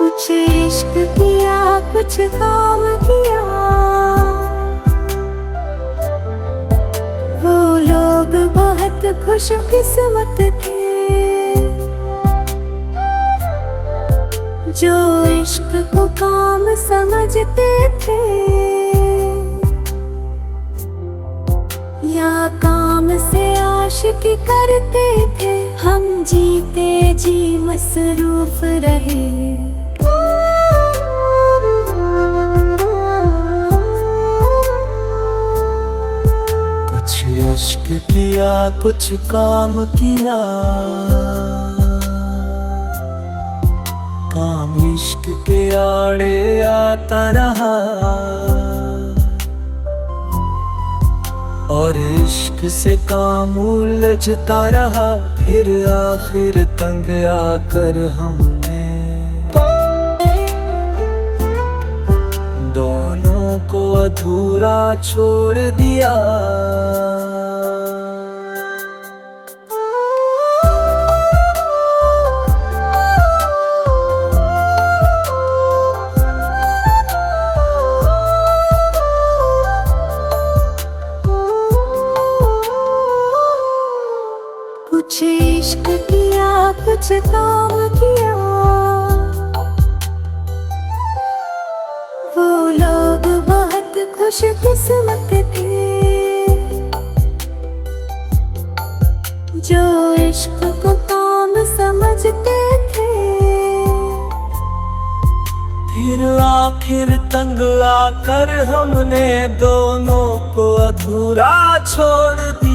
कुछ इश्क किया, कुछ काम किया। वो लोग बहुत खुशकिस्मत थे जो इश्क को काम समझते थे, या काम से आशिकी करते थे। हम जीते जी मसरूफ रहे। कुछ इश्क किया, कुछ काम किया। काम इश्क के आड़े आता रहा और इश्क से काम उलझता रहा। फिर आखिर तंग आकर हमने दोनों को अधूरा छोड़ दिया। कुछ इश्क किया, कुछ काम किया। वो लोग बहुत खुशकिस्मत थे जो इश्क को काम समझते थे। फिर आखिर तंग आकर हमने दोनों को अधूरा छोड़ दिया।